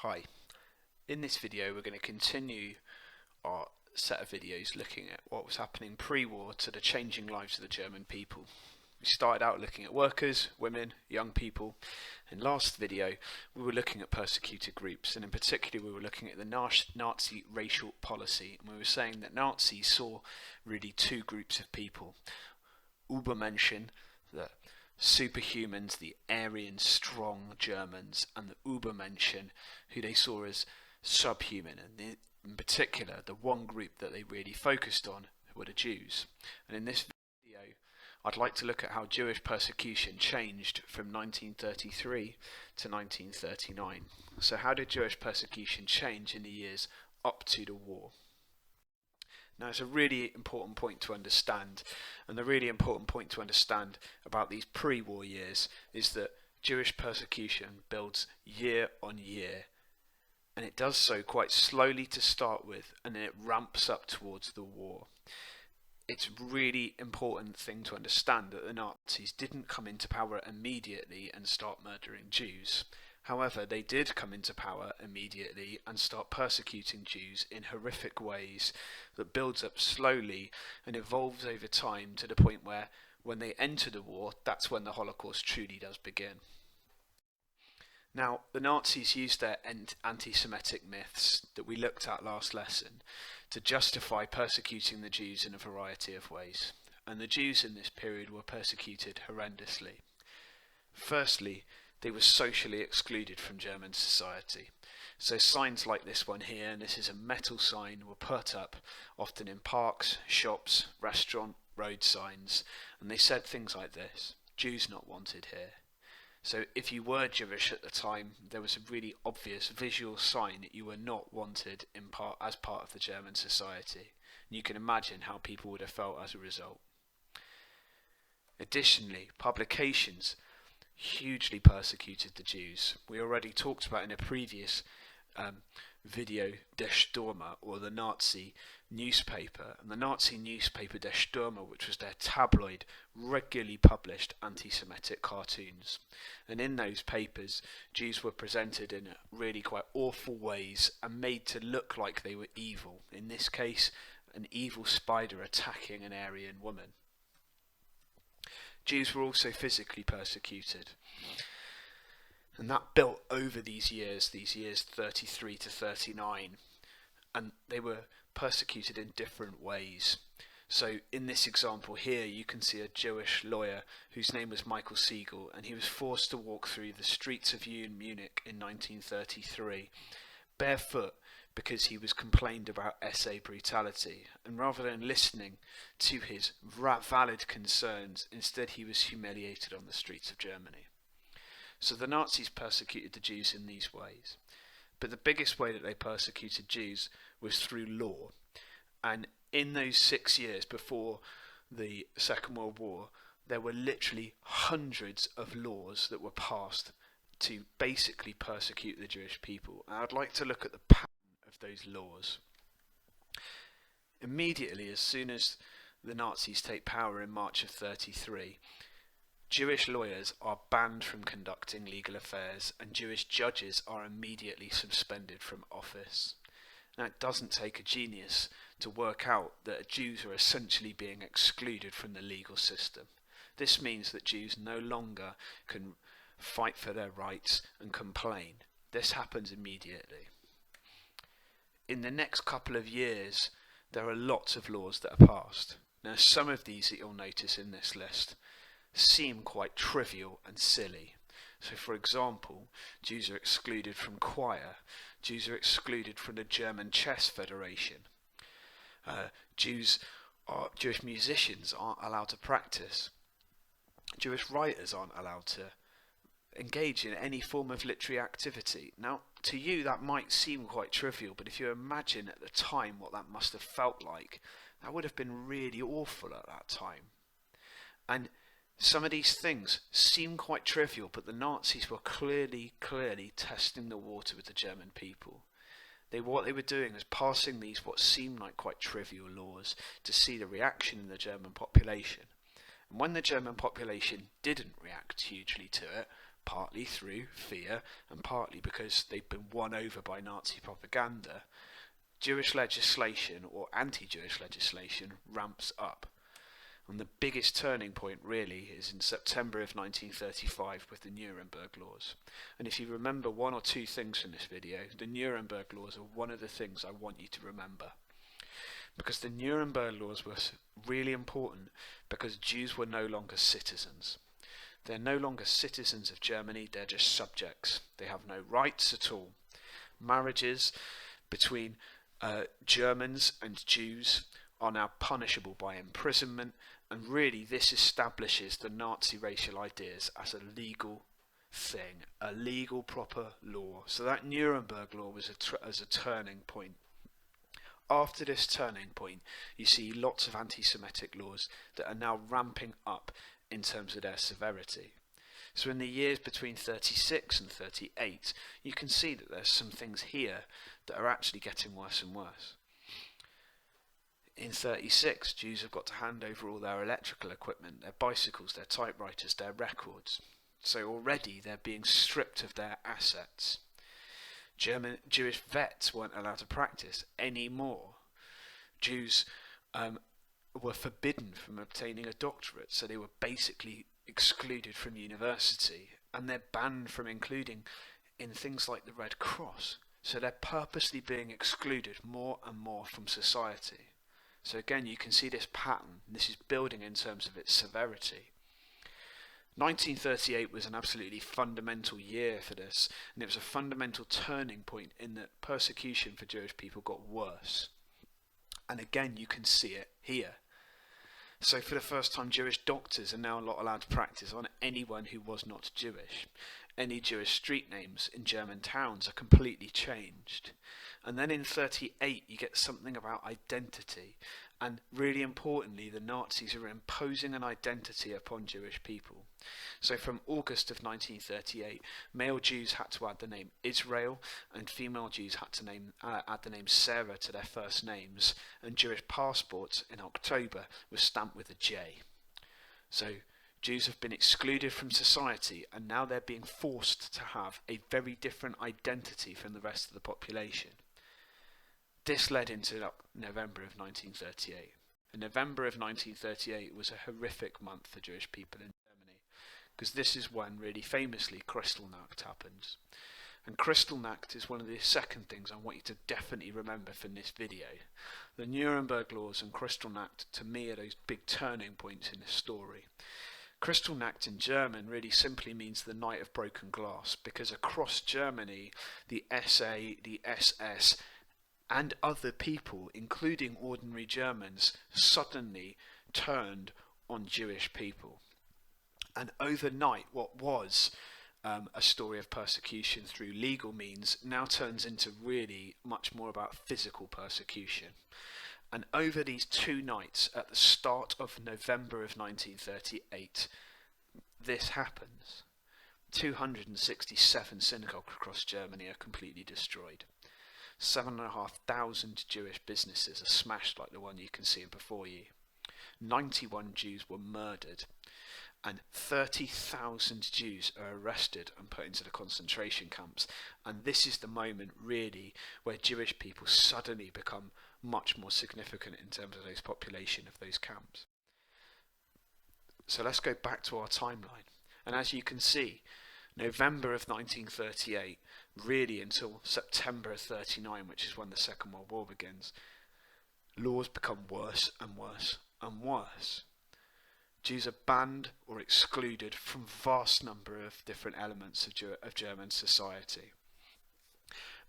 Hi, in this video we're going to continue our set of videos looking at what was happening pre-war to the changing lives of the German people. We started out looking at workers, women, young people, and last video we were looking at persecuted groups, and in particular we were looking at the Nazi racial policy, and we were saying that Nazis saw really two groups of people: Übermenschen, the superhumans, the Aryan strong Germans, and the Übermenschen, who they saw as subhuman, and in particular the one group that they really focused on were the Jews. And in this video I'd like to look at how Jewish persecution changed from 1933 to 1939. So how did Jewish persecution change in the years up to the war? Now, it's a really important point to understand, and the really important point to understand about these pre-war years is that Jewish persecution builds year on year, and it does so quite slowly to start with, and then it ramps up towards the war. It's a really important thing to understand that the Nazis didn't come into power immediately and start murdering Jews. However, they did come into power immediately and start persecuting Jews in horrific ways that builds up slowly and evolves over time to the point where when they enter the war, that's when the Holocaust truly does begin. Now, the Nazis used their anti-Semitic myths that we looked at last lesson to justify persecuting the Jews in a variety of ways, and the Jews in this period were persecuted horrendously. Firstly, they were socially excluded from German society. So signs like this one here, and this is a metal sign, were put up often in parks, shops, restaurant, road signs, and they said things like this: Jews not wanted here. So if you were Jewish at the time, there was a really obvious visual sign that you were not wanted as part of the German society. And you can imagine how people would have felt as a result. Additionally, publications hugely persecuted the Jews. We already talked about in a previous video Der Stürmer, or the Nazi newspaper, and the Nazi newspaper Der Stürmer, which was their tabloid, regularly published anti-Semitic cartoons, and in those papers Jews were presented in really quite awful ways and made to look like they were evil, in this case an evil spider attacking an Aryan woman. Jews were also physically persecuted, and that built over these years 33 to 39, and they were persecuted in different ways. So in this example here you can see a Jewish lawyer whose name was Michael Siegel, and he was forced to walk through the streets of Munich in 1933 barefoot because he was complained about SA brutality, and rather than listening to his valid concerns, instead he was humiliated on the streets of Germany. So the Nazis persecuted the Jews in these ways, but the biggest way that they persecuted Jews was through law. And in those 6 years before the Second World War, there were literally hundreds of laws that were passed to basically persecute the Jewish people. And I'd like to look at the pattern of those laws. Immediately, as soon as the Nazis take power in March of 33, Jewish lawyers are banned from conducting legal affairs, and Jewish judges are immediately suspended from office. Now, it doesn't take a genius to work out that Jews are essentially being excluded from the legal system. This means that Jews no longer can fight for their rights and complain. This happens immediately. In the next couple of years, there are lots of laws that are passed. Now, some of these that you'll notice in this list seem quite trivial and silly. So, for example, Jews are excluded from choir. Jews are excluded from the German Chess Federation. Jewish musicians aren't allowed to practice. Jewish writers aren't allowed to engage in any form of literary activity. Now, to you that might seem quite trivial, but if you imagine at the time what that must have felt like, that would have been really awful at that time. And some of these things seem quite trivial, but the Nazis were clearly testing the water with the German people. What they were doing was passing these what seemed like quite trivial laws to see the reaction in the German population. And when the German population didn't react hugely to it, partly through fear and partly because they've been won over by Nazi propaganda, Jewish legislation or anti-Jewish legislation ramps up. And the biggest turning point really is in September of 1935 with the Nuremberg Laws. And if you remember one or two things from this video, the Nuremberg Laws are one of the things I want you to remember. Because the Nuremberg Laws were really important because Jews were no longer citizens. They're no longer citizens of Germany, they're just subjects. They have no rights at all. Marriages between Germans and Jews are now punishable by imprisonment, and really this establishes the Nazi racial ideas as a legal thing, a legal proper law. So that Nuremberg Law was as a turning point. After this turning point, you see lots of anti-Semitic laws that are now ramping up in terms of their severity. So in the years between 36 and 38, you can see that there's some things here that are actually getting worse and worse. In 36, Jews have got to hand over all their electrical equipment, their bicycles, their typewriters, their records. So already they're being stripped of their assets. Jewish vets weren't allowed to practice anymore. Jews were forbidden from obtaining a doctorate, so they were basically excluded from university, and they're banned from including in things like the Red Cross. So they're purposely being excluded more and more from society. So again, you can see this pattern. This is building in terms of its severity. 1938 was an absolutely fundamental year for this, and it was a fundamental turning point in that persecution for Jewish people got worse. And again, you can see it here. So for the first time, Jewish doctors are now not allowed to practice on anyone who was not Jewish. Any Jewish street names in German towns are completely changed. And then in 38, you get something about identity. And really importantly, the Nazis are imposing an identity upon Jewish people. So from August of 1938, male Jews had to add the name Israel, and female Jews had to add the name Sarah to their first names, and Jewish passports in October were stamped with a J. So Jews have been excluded from society, and now they're being forced to have a very different identity from the rest of the population. This led into November of 1938. And November of 1938 was a horrific month for Jewish people in Germany, because this is when, really famously, Kristallnacht happens. And Kristallnacht is one of the second things I want you to definitely remember from this video. The Nuremberg Laws and Kristallnacht, to me, are those big turning points in this story. Kristallnacht in German really simply means the night of broken glass, because across Germany, the SA, the SS, and other people, including ordinary Germans, suddenly turned on Jewish people. And overnight, what was a story of persecution through legal means now turns into really much more about physical persecution. And over these 2 nights, at the start of November of 1938, this happens. 267 synagogues across Germany are completely destroyed. 7,500 Jewish businesses are smashed like the one you can see before you. 91 Jews were murdered, and 30,000 Jews are arrested and put into the concentration camps. And this is the moment really where Jewish people suddenly become much more significant in terms of those population of those camps. So let's go back to our timeline. And as you can see, November of 1938, really until September of 39, which is when the Second World War begins, laws become worse and worse and worse. Jews are banned or excluded from vast number of different elements of German society.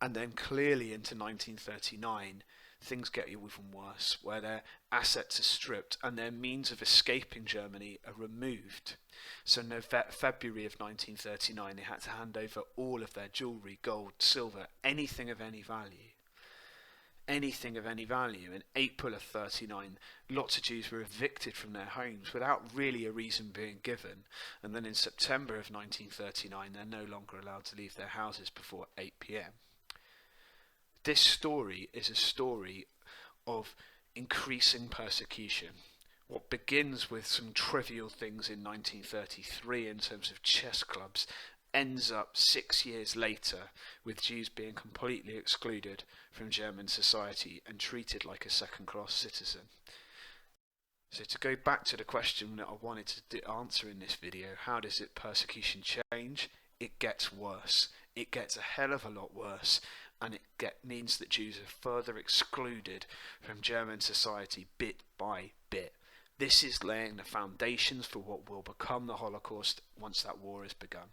And then clearly into 1939, things get even worse, where their assets are stripped and their means of escaping Germany are removed. So in February of 1939, they had to hand over all of their jewellery, gold, silver, anything of any value. Anything of any value. In April of 39, lots of Jews were evicted from their homes without really a reason being given. And then in September of 1939, they're no longer allowed to leave their houses before 8 p.m. This story is a story of increasing persecution. What begins with some trivial things in 1933 in terms of chess clubs ends up 6 years later with Jews being completely excluded from German society and treated like a second-class citizen. So to go back to the question that I wanted to answer in this video, how does persecution change? It gets worse. It gets a hell of a lot worse, and it means that Jews are further excluded from German society bit by bit. This is laying the foundations for what will become the Holocaust once that war has begun.